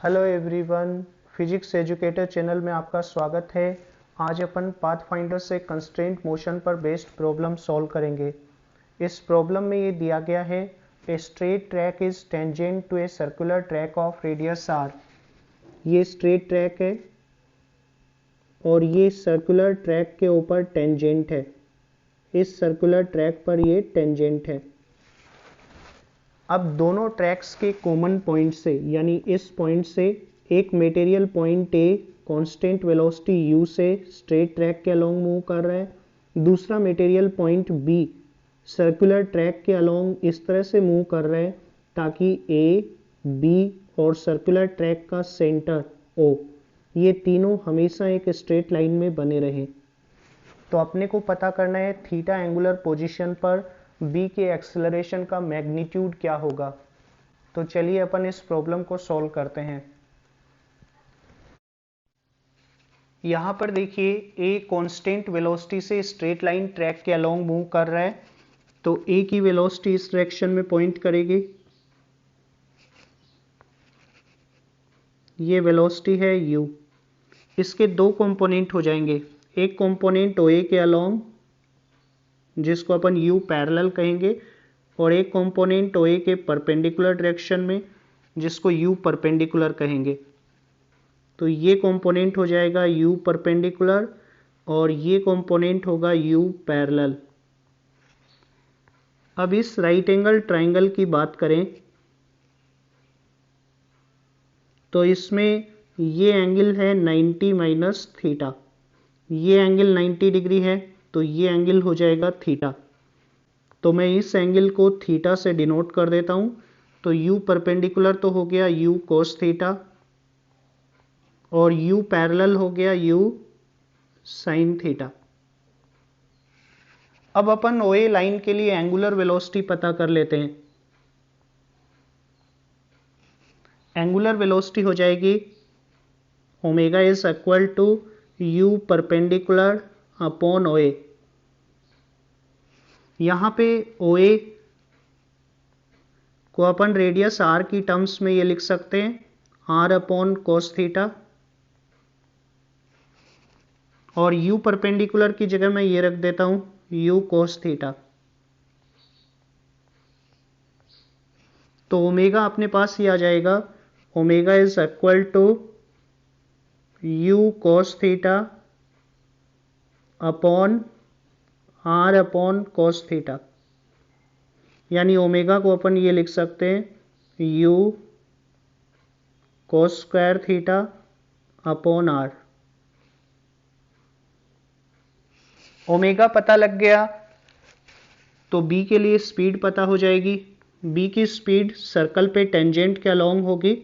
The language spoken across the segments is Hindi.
Hello everyone, physics educator channel में आपका स्वागत है। आज अपन पाथफाइंडर से कंस्ट्रेंट मोशन पर बेस्ड प्रॉब्लम सॉल्व करेंगे। इस प्रॉब्लम में ये दिया गया है, a straight track is tangent to a circular track of radius R. ये स्ट्रेट ट्रैक है और ये सर्कुलर ट्रैक के ऊपर टेंजेंट है। इस सर्कुलर ट्रैक पर ये टेंजेंट है। अब दोनों ट्रैक्स के कॉमन पॉइंट से, यानी इस पॉइंट से एक material point a constant velocity u से स्ट्रेट ट्रैक के अलोंग मूव कर रहा है, दूसरा material point b circular track के अलोंग इस तरह से मूव कर रहा है ताकि a, b और सर्कुलर ट्रैक का सेंटर o ये तीनों हमेशा एक स्ट्रेट लाइन में बने रहें। तो अपने को पता करना है थीटा एंगुलर पोजीशन पर b के एक्सेलरेशन का मैग्नीट्यूड क्या होगा। तो चलिए अपन इस प्रॉब्लम को सॉल्व करते हैं। यहां पर देखिए a कांस्टेंट वेलोसिटी से स्ट्रेट लाइन ट्रैक के अलोंग मूव कर रहा है, तो a की वेलोसिटी इस डायरेक्शन में पॉइंट करेगी। ये वेलोसिटी है u। इसके दो कंपोनेंट हो जाएंगे, एक कंपोनेंट OA के अलोंग जिसको अपन u पैरेलल कहेंगे, और एक कंपोनेंट OA के परपेंडिकुलर डायरेक्शन में जिसको u परपेंडिकुलर कहेंगे। तो ये कंपोनेंट हो जाएगा u परपेंडिकुलर और ये कंपोनेंट होगा u पैरेलल। अब इस राइट एंगल ट्राइंगल की बात करें तो इसमें ये एंगल है 90 माइनस थीटा। ये एंगल 90 डिग्री है तो ये एंगल हो जाएगा थीटा। तो मैं इस एंगल को थीटा से डिनोट कर देता हूं। तो u परपेंडिकुलर तो हो गया u कोस थीटा और u पैरेलल हो गया u साइन थीटा। अब अपन OA लाइन के लिए एंगुलर वेलोसिटी पता कर लेते हैं। एंगुलर वेलोसिटी हो जाएगी omega is equal to u perpendicular upon OA। यहां पे OA को अपन रेडियस r की टर्म्स में ये लिख सकते हैं r अपॉन कोस थीटा, और u परपेंडिकुलर की जगह मैं ये रख देता हूं u कोस थीटा। तो ओमेगा अपने पास ही आ जाएगा, omega is equal to u cos theta upon r अपॉन कोस थीटा। यानी ओमेगा को अपन ये लिख सकते हैं u cos square theta upon r। Omega पता लग गया तो b के लिए स्पीड पता हो जाएगी। b की स्पीड सर्कल पे टेंजेंट के अलोंग होगी,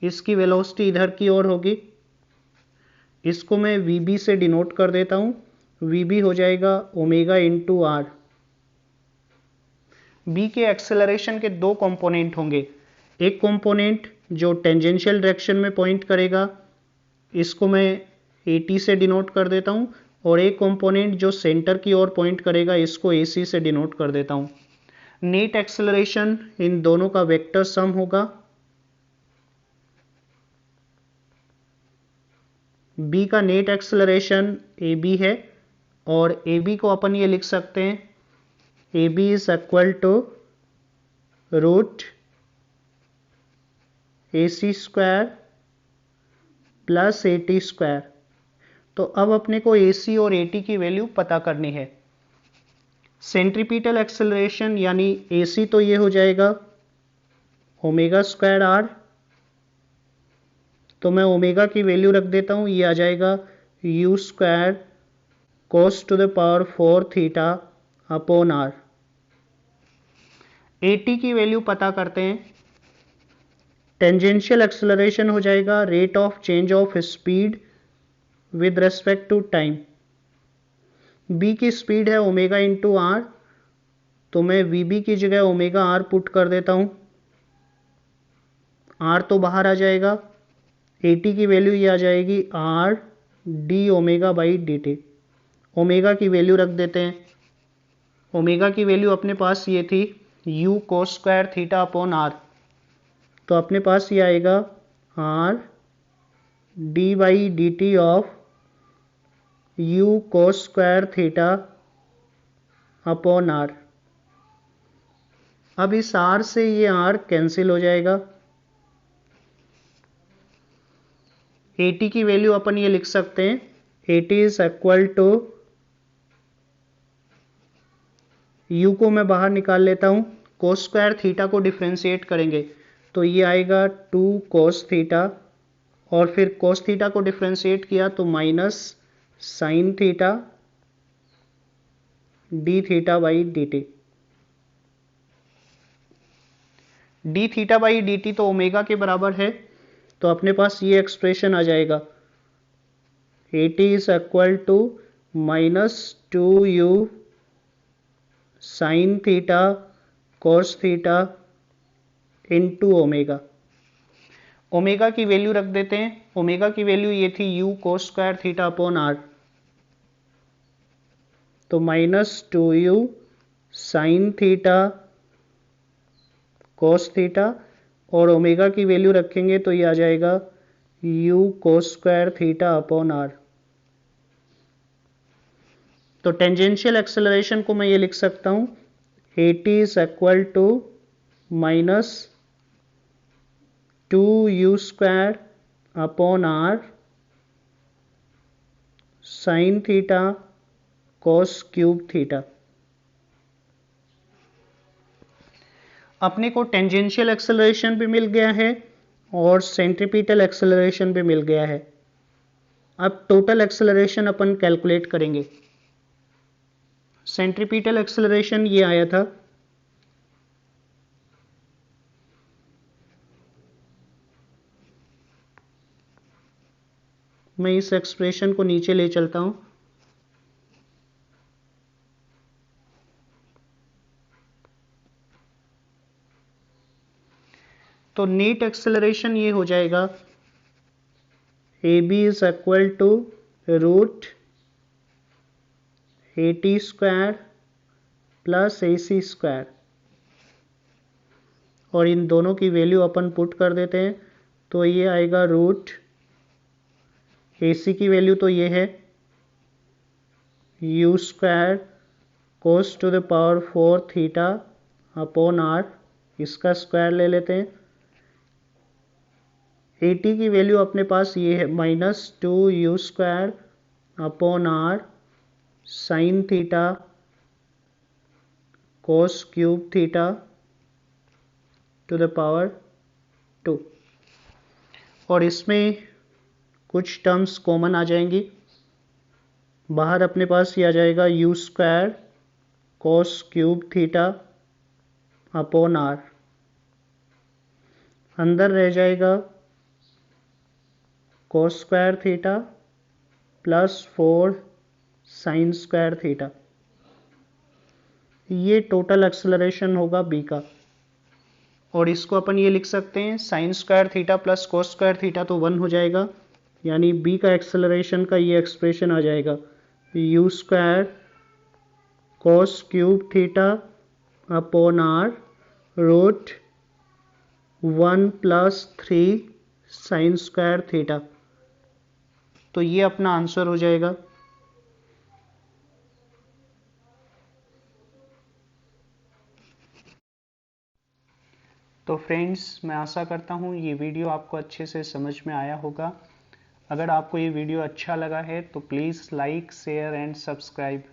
इसकी वेलोसिटी इधर की ओर होगी। इसको मैं vb से डिनोट कर देता हूं। vb हो जाएगा ओमेगा इंटू r। b के एक्सेलरेशन के दो कंपोनेंट होंगे, एक कंपोनेंट जो टेंजेंशियल डायरेक्शन में पॉइंट करेगा, इसको मैं at से डिनोट कर देता हूं, और एक कंपोनेंट जो सेंटर की ओर पॉइंट करेगा, इसको ac से डिनोट कर देता हूं। नेट एक्सेलरेशन इन दोनों का वेक्टर सम होगा। b का नेट एक्सेलरेशन ab है और ab को अपन ये लिख सकते हैं ab is equal to root ac square plus at square. तो अब अपने को ac और at की वैल्यू पता करनी है। सेंट्रीपिटल एक्सेलरेशन यानी ac तो ये हो जाएगा ओमेगा स्क्वायर r। तो मैं ओमेगा की वैल्यू रख देता हूं, ये आ जाएगा u square cos to the power 4 theta upon r। at की वैल्यू पता करते हैं। टेंजेंशियल एक्सेलरेशन हो जाएगा rate of change of speed with respect to time. b की स्पीड है ओमेगा इंटू आर, तो मैं vb की जगह ओमेगा r पुट कर देता हूं। r तो बाहर आ जाएगा, at की वैल्यू ये आ जाएगी r d omega by dt। Omega की वैल्यू रख देते हैं। ओमेगा की वैल्यू अपने पास ये थी u cos square theta upon r। तो अपने पास ये आएगा R D by D T of U cos square theta upon R. अब इस आर से ये आर कैंसिल हो जाएगा। एटी की वैल्यू अपन ये लिख सकते हैं, AT is equal to, U को मैं बाहर निकाल लेता हूं, कोस स्क्वायर थीटा को डिफ्रेंशिएट करेंगे तो ये आएगा 2 कोस थीटा, और फिर कोस थीटा को डिफ्रेंशिएट किया तो minus sine theta D theta by D T. D theta by D T तो ओमेगा के बराबर है, तो अपने पास ये एक्सप्रेशन आ जाएगा, a t is equal to minus 2u sine theta cos theta into omega. Omega की वैल्यू रख देते हैं, ओमेगा की वैल्यू ये थी u cos square theta upon R, तो minus 2u sine theta cos theta, और ओमेगा की वैल्यू रखेंगे तो ये आ जाएगा u cos square theta upon R. तो टेंजेंशियल एक्सेलरेशन को मैं ये लिख सकता हूं, a t is equal to minus 2u square upon R sine theta cos cube theta. अपने को टेंजेंशियल एक्सेलरेशन भी मिल गया है और सेंट्रीपिटल एक्सेलरेशन भी मिल गया है। अब टोटल एक्सेलरेशन अपन कैलकुलेट करेंगे। सेंट्रीपिटल एक्सेलरेशन ये आया था, मैं इस एक्सप्रेशन को नीचे ले चलता हूं, तो नेट एक्सेलरेशन ये हो जाएगा, A B is equal to root A T square plus A C square, और इन दोनों की वैल्यू अपन पुट कर देते हैं तो ये आएगा रूट ए सी की वैल्यू तो ये है U square cos to the power 4 theta upon R, इसका स्क्वायर ले लेते हैं। ए टी की वैल्यू अपने पास ये है minus 2u square upon R sine theta cos cube theta to the power 2, और इसमें कुछ टर्म्स कॉमन आ जाएंगी, बाहर अपने पास ये आ जाएगा u square cos cube theta upon R, अंदर रह जाएगा cos square theta plus 4 sine square theta. ये टोटल एक्सेलरेशन होगा बी का, और इसको अपन ये लिख सकते हैं sine square theta plus cos square theta तो 1 हो जाएगा, यानी बी का एक्सेलरेशन का ये एक्सप्रेशन आ जाएगा U square cos cube theta upon R root 1 plus 3 sine square theta. तो ये अपना आंसर हो जाएगा। तो फ्रेंड्स, मैं आशा करता हूँ ये वीडियो आपको अच्छे से समझ में आया होगा। अगर आपको ये वीडियो अच्छा लगा है तो please like, share and subscribe.